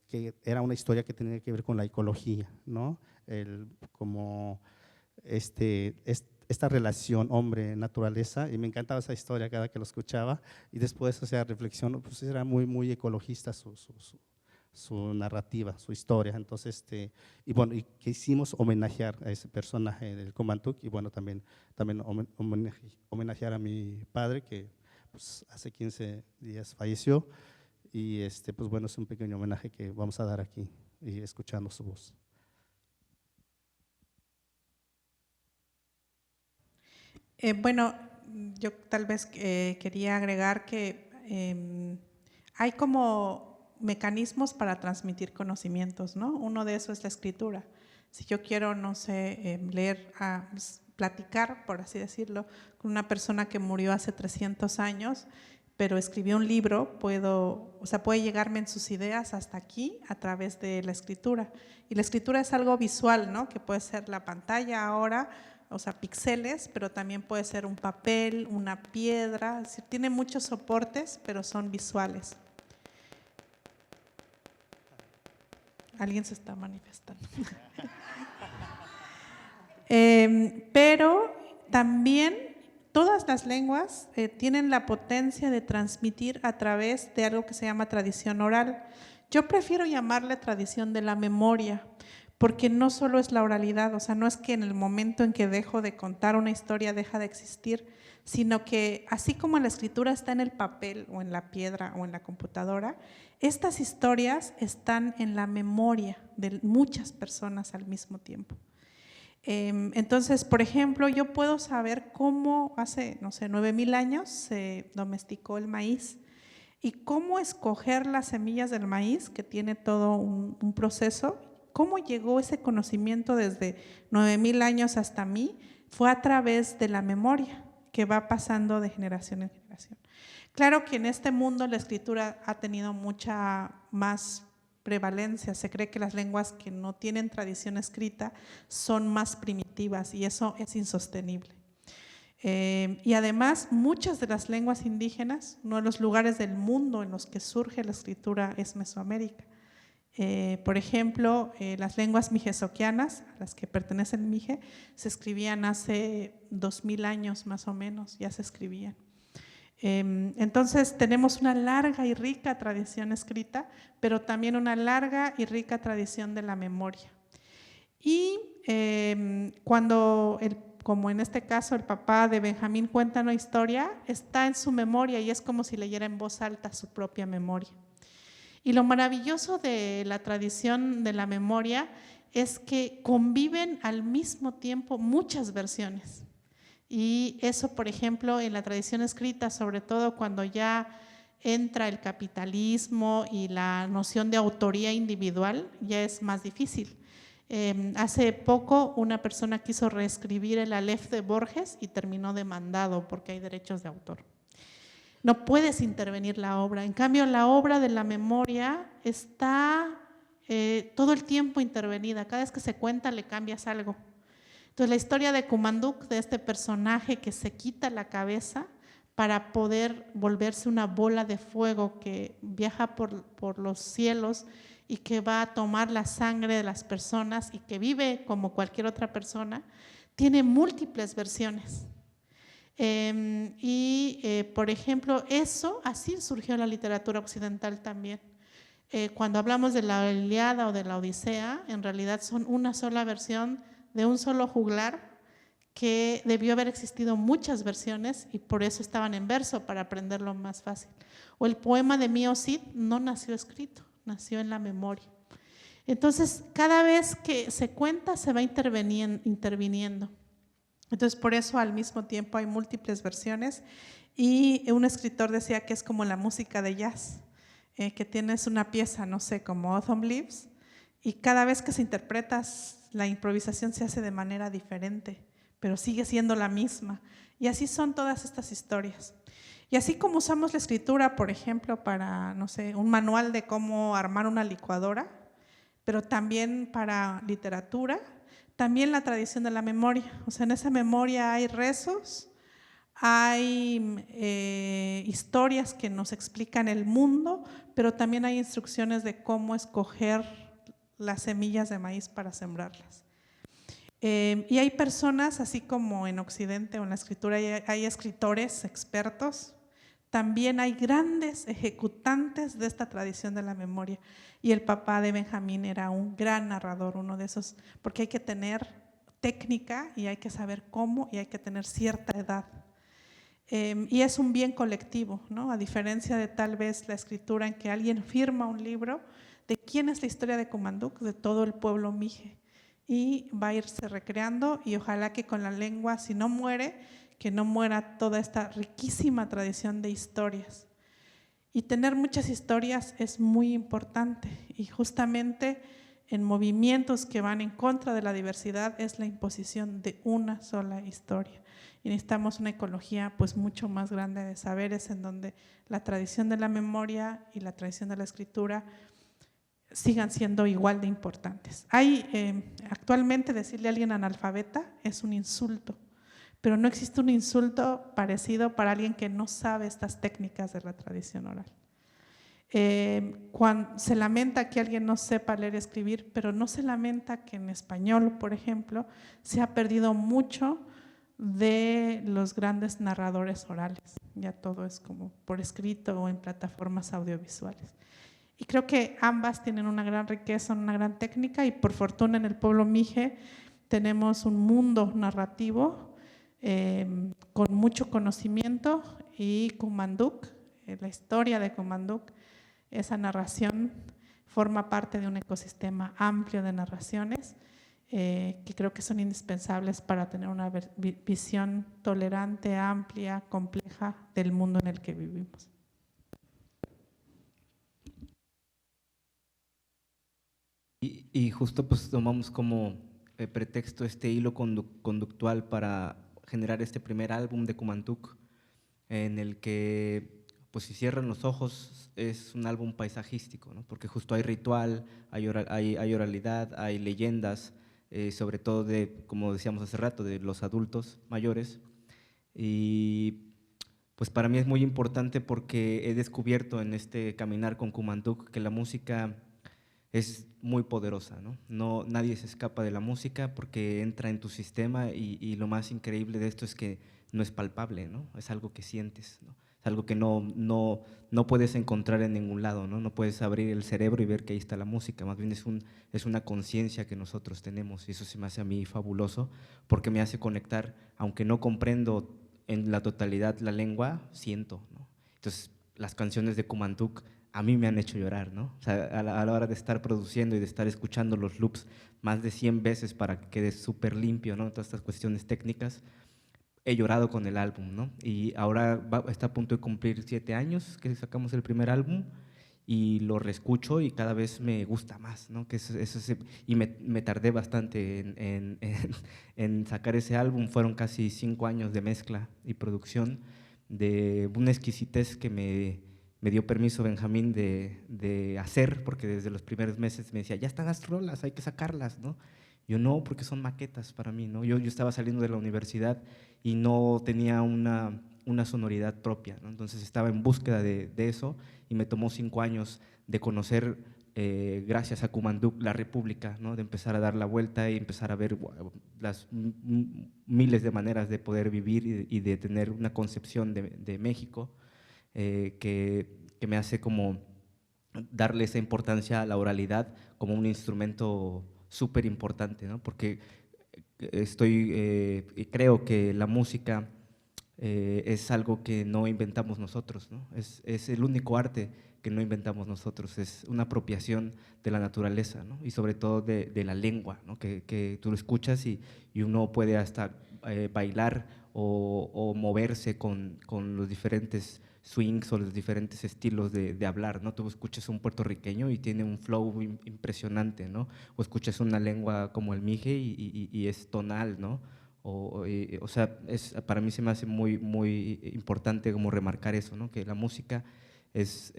Speaker 4: que era una historia que tenía que ver con la ecología, ¿no? Como esta relación hombre-naturaleza, y me encantaba esa historia cada que lo escuchaba, y después, o sea, reflexión, pues era muy ecologista su narrativa, su historia. Entonces, y bueno, y quisimos homenajear a ese personaje del Kumantuk, y bueno, también homenajear a mi padre, que pues, hace 15 días falleció, y pues bueno, es un pequeño homenaje que vamos a dar aquí, y escuchando su voz.
Speaker 3: Bueno, yo tal vez quería agregar que hay como mecanismos para transmitir conocimientos, ¿no? Uno de esos es la escritura. Si yo quiero, no sé, leer, platicar, por así decirlo, con una persona que murió hace 300 años, pero escribió un libro, puede llegarme en sus ideas hasta aquí a través de la escritura. Y la escritura es algo visual, ¿no? Que puede ser la pantalla ahora, o sea, píxeles, pero también puede ser un papel, una piedra, es decir, tiene muchos soportes, pero son visuales. Alguien se está manifestando. Pero también todas las lenguas tienen la potencia de transmitir a través de algo que se llama tradición oral. Yo prefiero llamarle tradición de la memoria, porque no solo es la oralidad, o sea, no es que en el momento en que dejo de contar una historia deja de existir, sino que así como la escritura está en el papel o en la piedra o en la computadora, estas historias están en la memoria de muchas personas al mismo tiempo. Entonces, por ejemplo, yo puedo saber cómo hace, no sé, 9,000 años se domesticó el maíz y cómo escoger las semillas del maíz, que tiene todo un proceso. Cómo llegó ese conocimiento desde 9,000 años hasta mí fue a través de la memoria que va pasando de generación en generación. Claro que en este mundo la escritura ha tenido mucha más prevalencia. Se cree que las lenguas que no tienen tradición escrita son más primitivas y eso es insostenible. Y además, muchas de las lenguas indígenas, uno de los lugares del mundo en los que surge la escritura es Mesoamérica. Por ejemplo, las lenguas mijesoquianas, a las que pertenece el mije, se escribían hace 2000 años más o menos, ya se escribían. Entonces tenemos una larga y rica tradición escrita, pero también una larga y rica tradición de la memoria. Y cuando, como en este caso el papá de Benjamín cuenta una historia, está en su memoria y es como si leyera en voz alta su propia memoria. Y lo maravilloso de la tradición de la memoria es que conviven al mismo tiempo muchas versiones. Y eso, por ejemplo, en la tradición escrita, sobre todo cuando ya entra el capitalismo y la noción de autoría individual, ya es más difícil. Hace poco una persona quiso reescribir el Aleph de Borges y terminó demandado porque hay derechos de autor. No puedes intervenir la obra. En cambio, la obra de la memoria está todo el tiempo intervenida. Cada vez que se cuenta le cambias algo. Entonces, la historia de Kumanduk, de este personaje que se quita la cabeza para poder volverse una bola de fuego que viaja por los cielos y que va a tomar la sangre de las personas y que vive como cualquier otra persona, tiene múltiples versiones. Por ejemplo, así surgió la literatura occidental también. Cuando hablamos de la Ilíada o de la Odisea, en realidad son una sola versión de un solo juglar que debió haber existido muchas versiones y por eso estaban en verso, para aprenderlo más fácil. O el poema de Mio Cid no nació escrito, nació en la memoria. Entonces, cada vez que se cuenta se va interviniendo. Entonces, por eso al mismo tiempo hay múltiples versiones y un escritor decía que es como la música de jazz, que tienes una pieza, no sé, como Autumn Leaves, y cada vez que se interpreta la improvisación se hace de manera diferente, pero sigue siendo la misma. Y así son todas estas historias. Y así como usamos la escritura, por ejemplo, para, no sé, un manual de cómo armar una licuadora, pero también para literatura, también la tradición de la memoria. O sea, en esa memoria hay rezos, hay historias que nos explican el mundo, pero también hay instrucciones de cómo escoger las semillas de maíz para sembrarlas. Y hay personas, así como en Occidente o en la escritura hay escritores expertos, también hay grandes ejecutantes de esta tradición de la memoria. Y el papá de Benjamín era un gran narrador, uno de esos, porque hay que tener técnica y hay que saber cómo y hay que tener cierta edad. Y es un bien colectivo, ¿no? A diferencia de tal vez la escritura en que alguien firma un libro, ¿de quién es la historia de Kumanduk? De todo el pueblo mije. Y va a irse recreando y ojalá que con la lengua, si no muere, que no muera toda esta riquísima tradición de historias. Y tener muchas historias es muy importante y justamente en movimientos que van en contra de la diversidad es la imposición de una sola historia. Y necesitamos una ecología pues mucho más grande de saberes en donde la tradición de la memoria y la tradición de la escritura sigan siendo igual de importantes. Actualmente decirle a alguien analfabeta es un insulto, pero no existe un insulto parecido para alguien que no sabe estas técnicas de la tradición oral. Cuando se lamenta que alguien no sepa leer y escribir, pero no se lamenta que en español, por ejemplo, se ha perdido mucho de los grandes narradores orales. Ya todo es como por escrito o en plataformas audiovisuales. Y creo que ambas tienen una gran riqueza, una gran técnica y por fortuna en el pueblo mije tenemos un mundo narrativo con mucho conocimiento y Kumanduk, la historia de Kumanduk, esa narración forma parte de un ecosistema amplio de narraciones que creo que son indispensables para tener una visión tolerante, amplia, compleja del mundo en el que vivimos.
Speaker 5: Y justo pues tomamos como pretexto este hilo conductual para generar este primer álbum de Kumanduk, en el que, pues si cierran los ojos, es un álbum paisajístico, ¿no? Porque justo hay ritual, hay oralidad, hay leyendas, sobre todo de, como decíamos hace rato, de los adultos mayores. Y pues para mí es muy importante porque he descubierto en este caminar con Kumanduk que la música es muy poderosa, ¿no? Nadie se escapa de la música porque entra en tu sistema y lo más increíble de esto es que no es palpable, ¿no? Es algo que sientes, ¿no? Es algo que no puedes encontrar en ningún lado, ¿no? No puedes abrir el cerebro y ver que ahí está la música, más bien es una conciencia que nosotros tenemos y eso se me hace a mí fabuloso porque me hace conectar, aunque no comprendo en la totalidad la lengua, siento, ¿no? Entonces, las canciones de Kumantuk a mí me han hecho llorar, ¿no? O sea, a la hora de estar produciendo y de estar escuchando los loops más de 100 veces para que quede súper limpio, ¿no? Todas estas cuestiones técnicas, he llorado con el álbum, ¿no? Y ahora está a punto de cumplir 7 años que sacamos el primer álbum y lo reescucho y cada vez me gusta más, ¿no? Y me tardé bastante en sacar ese álbum, fueron casi 5 años de mezcla y producción de una exquisitez que me dio permiso Benjamín de hacer, porque desde los primeros meses me decía, ya están las rolas, hay que sacarlas, ¿no? Yo no, porque son maquetas para mí, ¿no? Yo estaba saliendo de la universidad y no tenía una sonoridad propia, ¿no? Entonces estaba en búsqueda de eso y me tomó 5 años de conocer, gracias a Kumantuk, la República, ¿no? De empezar a dar la vuelta y empezar a ver las miles de maneras de poder vivir y de tener una concepción de México que me hace como darle esa importancia a la oralidad como un instrumento súper importante, ¿no? Porque creo que la música es algo que no inventamos nosotros, ¿no? Es el único arte que no inventamos nosotros, es una apropiación de la naturaleza, ¿no? Y sobre todo de la lengua, ¿no? Que tú lo escuchas y uno puede hasta bailar o moverse con los diferentes swings o los diferentes estilos de hablar, ¿no? Tú escuchas un puertorriqueño y tiene un flow impresionante, ¿no? O escuchas una lengua como el mije y es tonal, ¿no? O sea, para mí se me hace muy, muy importante como remarcar eso, ¿no? Que la música es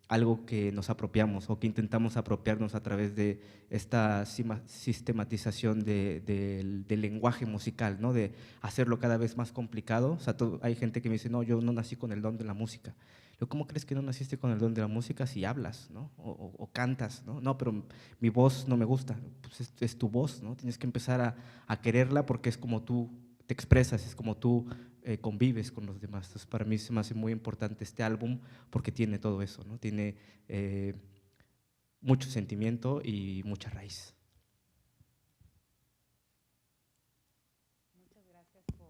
Speaker 5: algo que nos apropiamos o que intentamos apropiarnos a través de esta sistematización del lenguaje musical, ¿no? De hacerlo cada vez más complicado. O sea, hay gente que me dice, no, yo no nací con el don de la música. ¿Cómo crees que no naciste con el don de la música si hablas, ¿no? O cantas, ¿no? No, pero mi voz no me gusta. Pues es tu voz, ¿no? Tienes que empezar a quererla porque es como tú te expresas, es como tú convives con los demás. Entonces, para mí se me hace muy importante este álbum porque tiene todo eso, ¿no? Tiene mucho sentimiento y mucha raíz.
Speaker 2: Muchas gracias por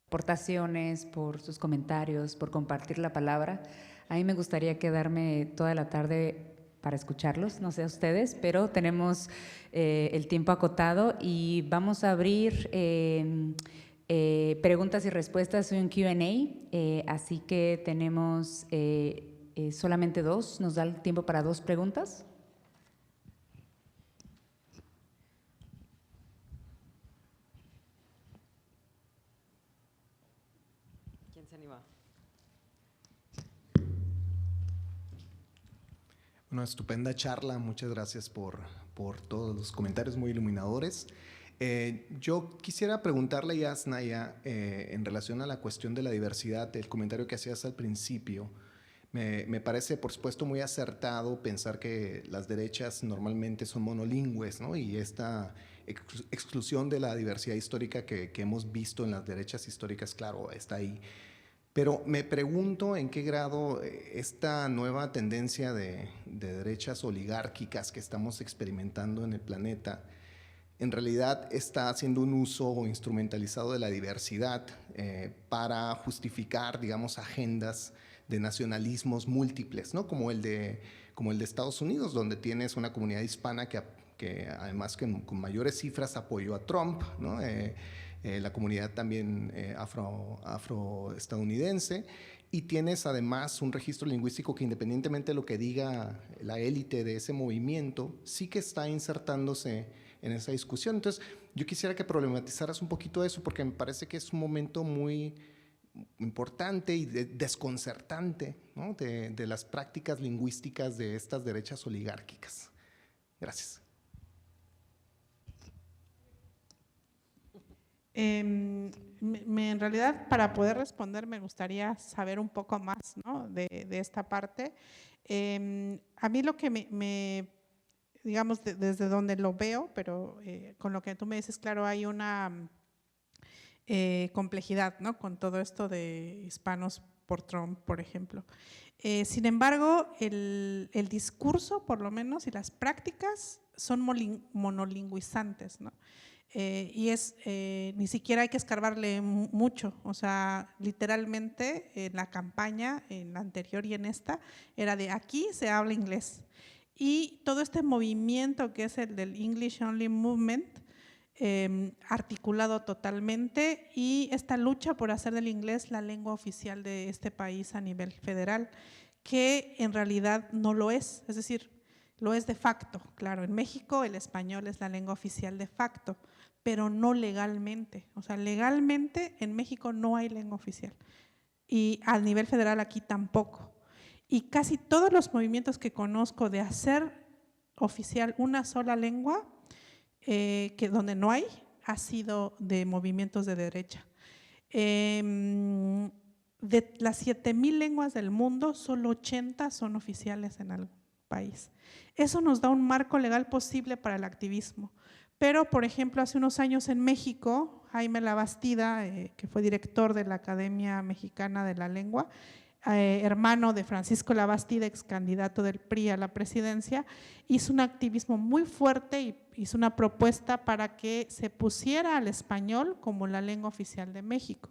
Speaker 2: aportaciones, por sus comentarios, por compartir la palabra. A mí me gustaría quedarme toda la tarde para escucharlos, no sé a ustedes, pero tenemos el tiempo acotado y vamos a abrir preguntas y respuestas, un Q&A, así que tenemos solamente 2, ¿nos da el tiempo para 2 preguntas?
Speaker 6: ¿Quién se anima?
Speaker 7: Una estupenda charla, muchas gracias por todos los comentarios muy iluminadores. Yo quisiera preguntarle a Yasnaya en relación a la cuestión de la diversidad, el comentario que hacías al principio. Me parece, por supuesto, muy acertado pensar que las derechas normalmente son monolingües, ¿no? Y esta exclusión de la diversidad histórica que hemos visto en las derechas históricas, claro, está ahí. Pero me pregunto en qué grado esta nueva tendencia de derechas oligárquicas que estamos experimentando en el planeta en realidad está haciendo un uso instrumentalizado de la diversidad para justificar, digamos, agendas de nacionalismos múltiples, ¿no? Como el de Estados Unidos, donde tienes una comunidad hispana que además que con mayores cifras apoyó a Trump, ¿no? La comunidad también afroestadounidense, y tienes además un registro lingüístico que, independientemente de lo que diga la élite de ese movimiento, sí que está insertándose en esa discusión. Entonces, yo quisiera que problematizaras un poquito eso, porque me parece que es un momento muy importante y desconcertante, ¿no? de las prácticas lingüísticas de estas derechas oligárquicas. Gracias.
Speaker 3: En realidad, para poder responder, me gustaría saber un poco más, ¿no? de esta parte. A mí lo que digamos, desde donde lo veo, pero con lo que tú me dices, claro, hay una complejidad, ¿no? Con todo esto de hispanos por Trump, por ejemplo. Sin embargo, el discurso, por lo menos, y las prácticas son monolingüizantes, ¿no? Y ni siquiera hay que escarbarle mucho, o sea, literalmente en la campaña, en la anterior y en esta, era de aquí se habla inglés. Y todo este movimiento que es el del English Only Movement, articulado totalmente, y esta lucha por hacer del inglés la lengua oficial de este país a nivel federal, que en realidad no lo es decir, lo es de facto. Claro, en México el español es la lengua oficial de facto, pero no legalmente. O sea, legalmente en México no hay lengua oficial y a nivel federal aquí tampoco. Y casi todos los movimientos que conozco de hacer oficial una sola lengua, que donde no hay, ha sido de movimientos de derecha. De las 7,000 lenguas del mundo, solo 80 son oficiales en algún país. Eso nos da un marco legal posible para el activismo. Pero, por ejemplo, hace unos años en México, Jaime Labastida, que fue director de la Academia Mexicana de la Lengua, hermano de Francisco Labastida, ex candidato del PRI a la presidencia, hizo un activismo muy fuerte y hizo una propuesta para que se pusiera al español como la lengua oficial de México,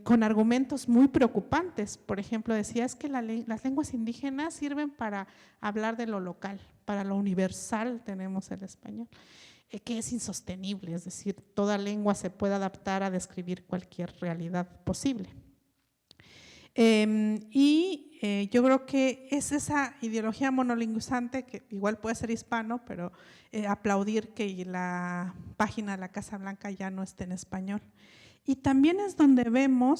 Speaker 3: con argumentos muy preocupantes. Por ejemplo, decía, es que las lenguas indígenas sirven para hablar de lo local, para lo universal tenemos el español, que es insostenible, es decir, toda lengua se puede adaptar a describir cualquier realidad posible. Yo creo que es esa ideología monolingüizante, que igual puede ser hispano, pero aplaudir que la página de la Casa Blanca ya no esté en español. Y también es donde vemos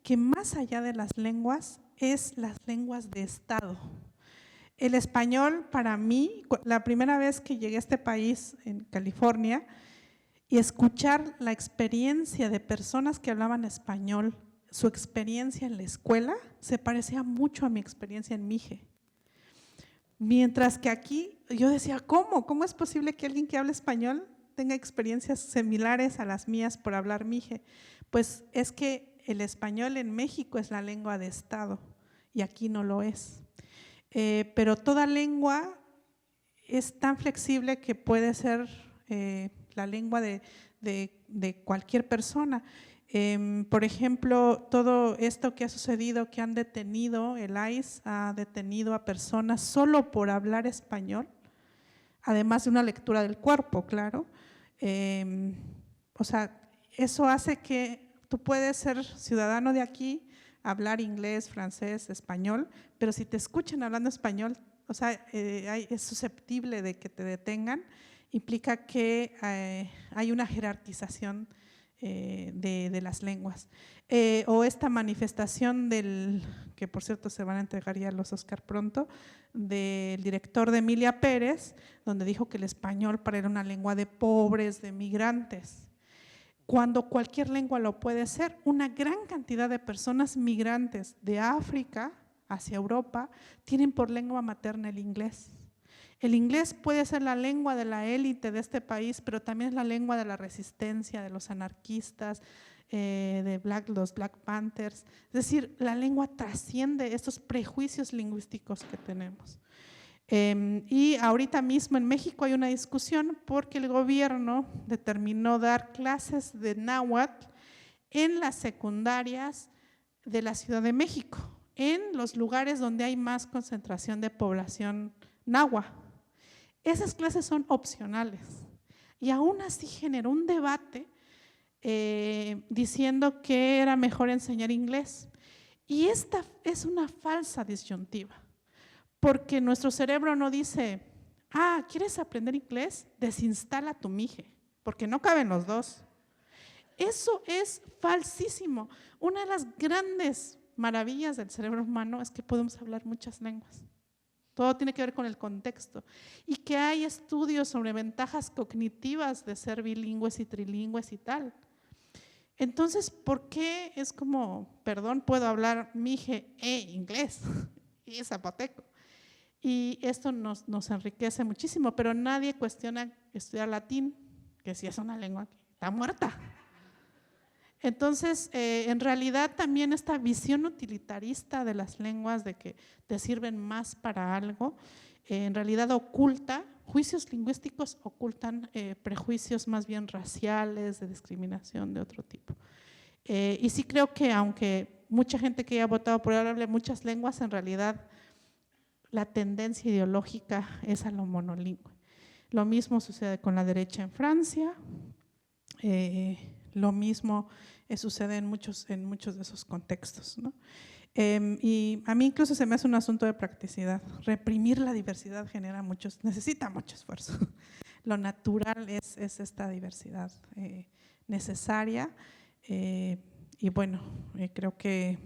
Speaker 3: que más allá de las lenguas, es las lenguas de Estado. El español, para mí, la primera vez que llegué a este país, en California, y escuchar la experiencia de personas que hablaban español, su experiencia en la escuela se parecía mucho a mi experiencia en Mije. Mientras que aquí yo decía, ¿cómo es posible que alguien que habla español tenga experiencias similares a las mías por hablar Mije? Pues es que el español en México es la lengua de Estado y aquí no lo es. Pero toda lengua es tan flexible que puede ser la lengua de cualquier persona. Por ejemplo, todo esto que ha sucedido, que han detenido, el ICE ha detenido a personas solo por hablar español, además de una lectura del cuerpo, claro. O sea, eso hace que tú puedes ser ciudadano de aquí, hablar inglés, francés, español, pero si te escuchan hablando español, o sea, es susceptible de que te detengan, implica que hay una jerarquización de las lenguas. O esta manifestación que por cierto se van a entregar ya los Oscar pronto, del director de Emilia Pérez, donde dijo que el español para él era una lengua de pobres, de migrantes, cuando cualquier lengua lo puede ser. Una gran cantidad de personas migrantes de África hacia Europa tienen por lengua materna el inglés. El inglés puede ser la lengua de la élite de este país, pero también es la lengua de la resistencia, de los anarquistas, de los Black Panthers. Es decir, la lengua trasciende estos prejuicios lingüísticos que tenemos. Y ahorita mismo en México hay una discusión porque el gobierno determinó dar clases de náhuatl en las secundarias de la Ciudad de México, en los lugares donde hay más concentración de población náhuatl. Esas clases son opcionales y aún así generó un debate diciendo que era mejor enseñar inglés. Y esta es una falsa disyuntiva, porque nuestro cerebro no dice, ¿quieres aprender inglés? Desinstala tu Mije, porque no caben los dos. Eso es falsísimo. Una de las grandes maravillas del cerebro humano es que podemos hablar muchas lenguas. Todo tiene que ver con el contexto y que hay estudios sobre ventajas cognitivas de ser bilingües y trilingües y tal. Entonces, ¿por qué es como, perdón, puedo hablar Mije e inglés y zapoteco? Y esto nos enriquece muchísimo, pero nadie cuestiona estudiar latín, que si es una lengua que está muerta. Entonces, en realidad también esta visión utilitarista de las lenguas, de que te sirven más para algo, en realidad oculta, juicios lingüísticos ocultan prejuicios más bien raciales, de discriminación de otro tipo. Y sí creo que aunque mucha gente que haya votado por hablar muchas lenguas, en realidad la tendencia ideológica es a lo monolingüe. Lo mismo sucede con la derecha en Francia, lo mismo sucede en muchos de esos contextos, ¿no? Y a mí incluso se me hace un asunto de practicidad. Reprimir la diversidad necesita mucho esfuerzo. Lo natural es esta diversidad necesaria. Y bueno, creo que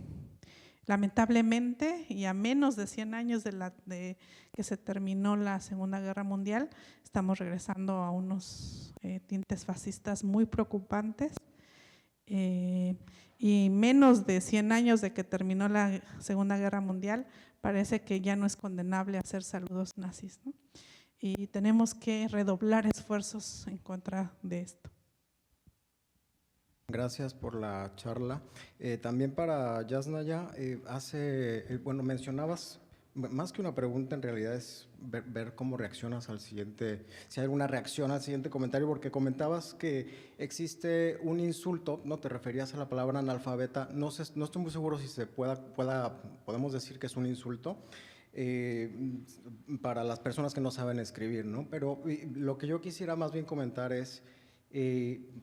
Speaker 3: lamentablemente, y a menos de 100 años de que se terminó la Segunda Guerra Mundial, estamos regresando a unos tintes fascistas muy preocupantes. Y menos de 100 años de que terminó la Segunda Guerra Mundial, parece que ya no es condenable hacer saludos nazis, ¿no? Y tenemos que redoblar esfuerzos en contra de esto.
Speaker 1: Gracias por la charla. También para Yasnaya, bueno, mencionabas, más que una pregunta, en realidad es ver cómo reaccionas al siguiente, si hay alguna reacción al siguiente comentario, porque comentabas que existe un insulto, no te referías a la palabra analfabeta, no estoy muy seguro si se podemos decir que es un insulto para las personas que no saben escribir, ¿no? Pero lo que yo quisiera más bien comentar es,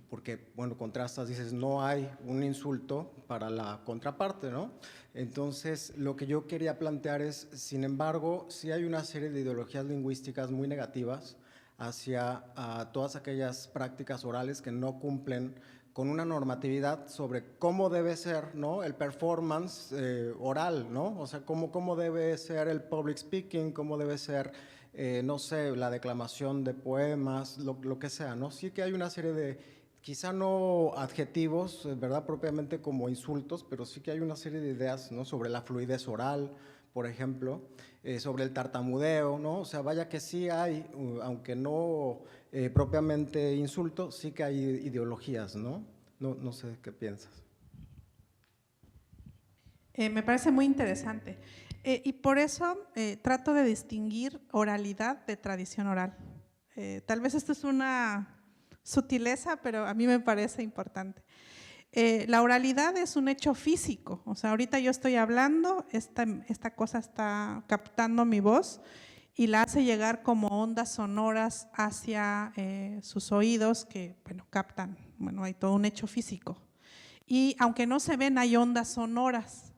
Speaker 1: porque, bueno, contrastas, dices, no hay un insulto para la contraparte, ¿no? Entonces, lo que yo quería plantear es, sin embargo, sí hay una serie de ideologías lingüísticas muy negativas hacia todas aquellas prácticas orales que no cumplen con una normatividad sobre cómo debe ser, ¿no?, el performance oral, ¿no? O sea, cómo debe ser el public speaking, cómo debe ser no sé, la declamación de poemas, lo que sea, ¿no? Sí que hay una serie de, quizá no adjetivos, ¿verdad?, propiamente como insultos, pero sí que hay una serie de ideas, ¿no?, sobre la fluidez oral, por ejemplo, sobre el tartamudeo, ¿no? O sea, vaya que sí hay, aunque no propiamente insultos, sí que hay ideologías, ¿no? No sé qué piensas.
Speaker 3: Me parece muy interesante. Y por eso trato de distinguir oralidad de tradición oral. Tal vez esto es una sutileza, pero a mí me parece importante. La oralidad es un hecho físico, o sea, ahorita yo estoy hablando, esta cosa está captando mi voz y la hace llegar como ondas sonoras hacia sus oídos que, bueno, captan, bueno, hay todo un hecho físico. Y aunque no se ven, hay ondas sonoras.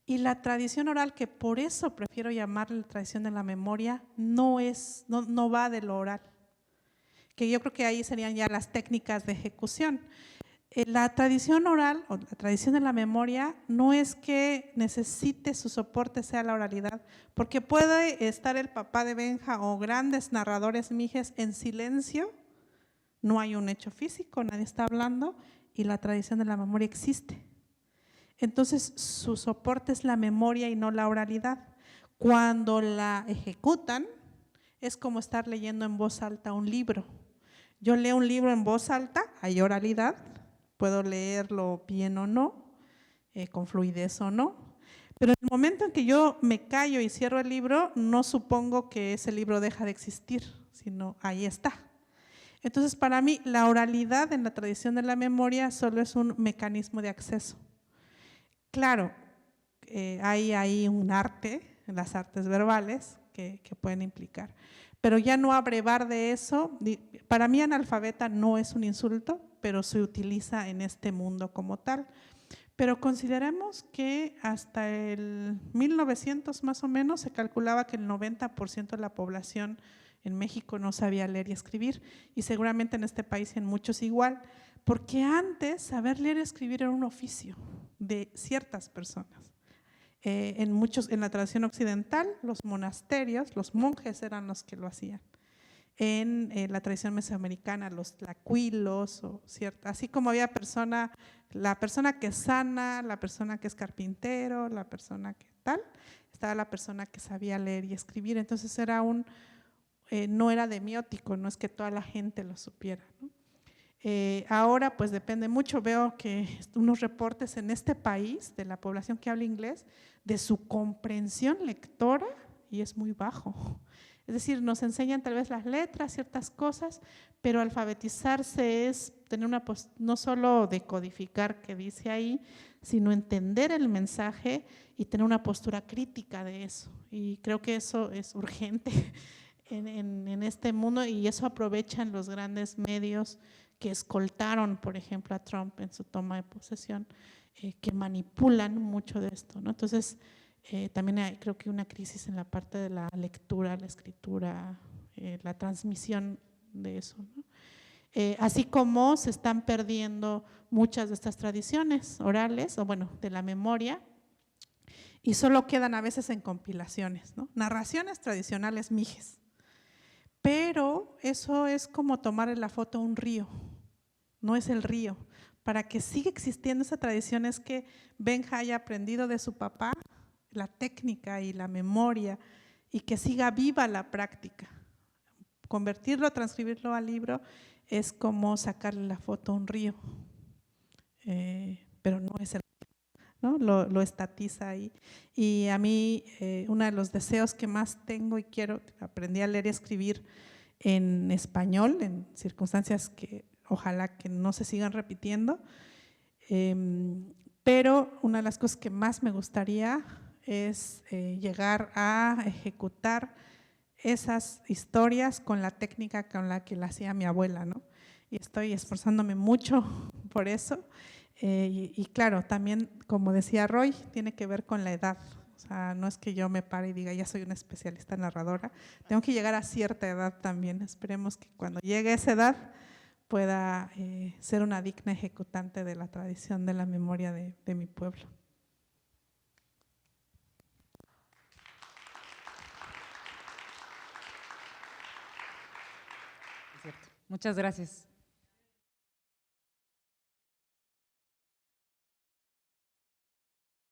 Speaker 3: Y la tradición oral, que por eso prefiero llamarle la tradición de la memoria, no va de lo oral, que yo creo que ahí serían ya las técnicas de ejecución. La tradición oral o la tradición de la memoria no es que necesite su soporte sea la oralidad, porque puede estar el papá de Benja o grandes narradores mijes en silencio, no hay un hecho físico, nadie está hablando y la tradición de la memoria existe. Entonces, su soporte es la memoria y no la oralidad. Cuando la ejecutan, es como estar leyendo en voz alta un libro. Yo leo un libro en voz alta, hay oralidad, puedo leerlo bien o no, con fluidez o no, pero en el momento en que yo me callo y cierro el libro, no supongo que ese libro deja de existir, sino ahí está. Entonces, para mí, la oralidad en la tradición de la memoria solo es un mecanismo de acceso. Claro, hay ahí un arte, las artes verbales, que pueden implicar, pero ya no abrevar de eso. Para mí analfabeta no es un insulto, pero se utiliza en este mundo como tal. Pero consideremos que hasta el 1900 más o menos se calculaba que el 90% de la población en México no sabía leer y escribir, y seguramente en este país y en muchos igual, porque antes saber leer y escribir era un oficio de ciertas personas. En la tradición occidental, los monasterios, los monjes eran los que lo hacían. En la tradición mesoamericana, los tlacuilos, así como había la persona que sana, la persona que es carpintero, la persona que tal, estaba la persona que sabía leer y escribir. Entonces era no era demiótico, no es que toda la gente lo supiera, ¿no? Ahora pues depende mucho, veo que unos reportes en este país de la población que habla inglés, de su comprensión lectora, y es muy bajo. Es decir, nos enseñan tal vez las letras, ciertas cosas, pero alfabetizarse es tener no solo decodificar qué dice ahí, sino entender el mensaje y tener una postura crítica de eso. Y creo que eso es urgente en este mundo, y eso aprovechan los grandes medios que escoltaron, por ejemplo, a Trump en su toma de posesión, que manipulan mucho de esto, ¿no? Entonces, también hay, creo que una crisis en la parte de la lectura, la escritura, la transmisión de eso, ¿no? Así como se están perdiendo muchas de estas tradiciones orales, o bueno, de la memoria, y solo quedan a veces en compilaciones, ¿no? Narraciones tradicionales mijes. Pero eso es como tomarle la foto a un río, no es el río. Para que siga existiendo esa tradición es que Benja haya aprendido de su papá la técnica y la memoria, y que siga viva la práctica. Convertirlo, transcribirlo al libro es como sacarle la foto a un río, pero no es el río, ¿no? Lo estatiza ahí. Y a mí uno de los deseos que más tengo y quiero, aprendí a leer y escribir en español, en circunstancias que ojalá que no se sigan repitiendo, pero una de las cosas que más me gustaría es llegar a ejecutar esas historias con la técnica con la que la hacía mi abuela, ¿no? Y estoy esforzándome mucho por eso. Y claro, también, como decía Roy, tiene que ver con la edad. O sea, no es que yo me pare y diga, ya soy una especialista narradora. Tengo que llegar a cierta edad también. Esperemos que cuando llegue a esa edad pueda ser una digna ejecutante de la tradición de la memoria de mi pueblo.
Speaker 2: Cierto. Muchas gracias.